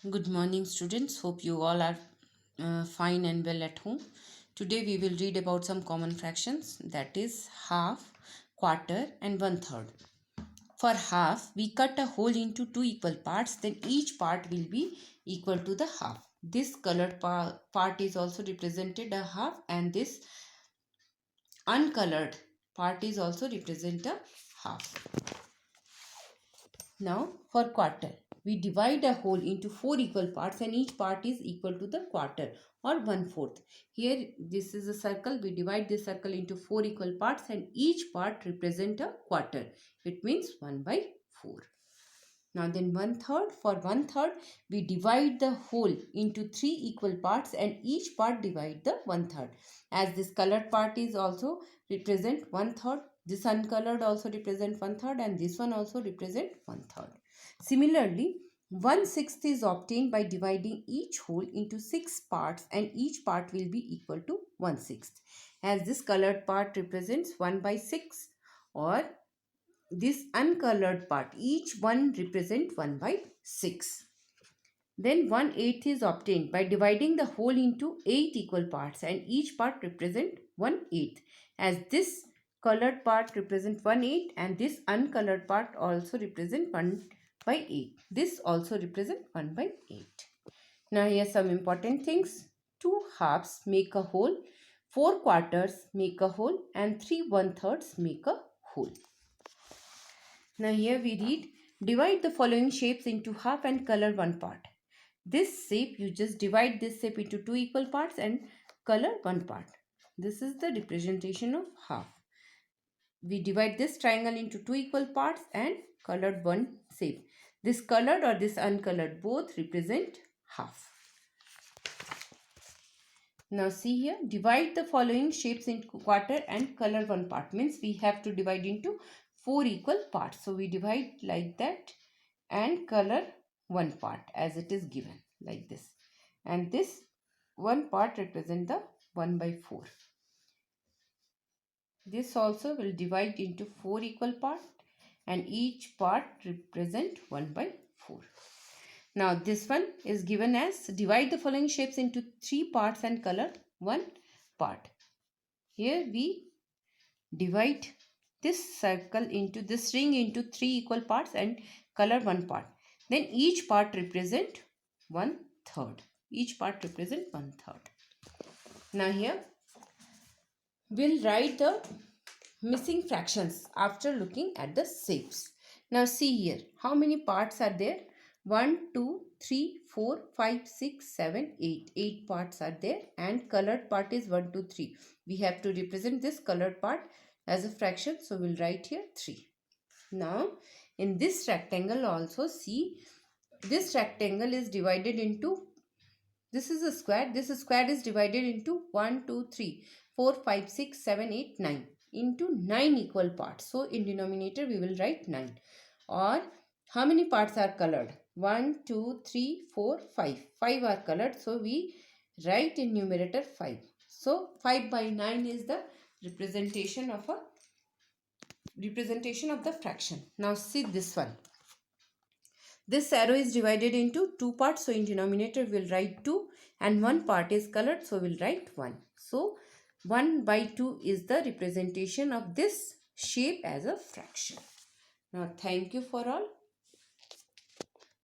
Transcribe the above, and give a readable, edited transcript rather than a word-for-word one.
Good morning, students. Hope you all are fine and well at home. Today we will read about some common fractions, that is half, quarter, and one third. For half, we cut a hole into two equal parts, then each part will be equal to the half. This colored part is also represented a half, and this uncolored part is also represented a half. Now for quarter, we divide a whole into four equal parts and each part is equal to the quarter or 1/4. Here this is a circle. We divide this circle into four equal parts and each part represent a quarter. It means 1/4. Now then one third, for one third we divide the whole into three equal parts and each part divide the one third. As this colored part is also represent one third, this uncolored also represent one third and this one also represent one third. Similarly, 1/6 is obtained by dividing each whole into six parts and each part will be equal to 1/6. As this colored part represents 1/6 or this uncolored part, each one represent 1/6. Then 1/8 is obtained by dividing the whole into 8 equal parts and each part represent 1/8. As this colored part represent 1/8 and this uncolored part also represent 1/8. This also represent 1/8. Now here some important things. 2 halves make a whole, 4 quarters make a whole and 3 1/3 make a whole. Now here we read, divide the following shapes into half and color one part. This shape, you just divide this shape into two equal parts and color one part. This is the representation of half. We divide this triangle into two equal parts and colored one shape. This colored or this uncolored both represent half. Now see here, divide the following shapes into quarter and color one part. Means we have to divide into four equal parts. So we divide like that and color one part as it is given like this. And this one part represent the 1/4. This also will divide into four equal parts and each part represent 1/4. Now this one is given as divide the following shapes into three parts and color one part. Here we divide this circle into this ring into three equal parts and color one part. Then each part represent 1/3. Each part represent 1/3. Now here we'll write the missing fractions after looking at the shapes. Now see here, how many parts are there? 1, 2, 3, 4, 5, 6, 7, 8. 8 parts are there and colored part is 1, 2, 3. We have to represent this colored part as a fraction. So we'll write here 3. Now in this rectangle also see, this rectangle is divided into, this is a square. This square is divided into 1, 2, 3, 4, 5, 6, 7, 8, 9 into 9 equal parts. So in denominator we will write 9. Or how many parts are colored? 1, 2, 3, 4, 5. 5 are colored. So we write in numerator 5. So 5/9 is the representation of the fraction. Now see this one. This arrow is divided into two parts. So in denominator we will write 2 and one part is colored. So we will write 1. So 1/2 is the representation of this shape as a fraction. Now thank you for all.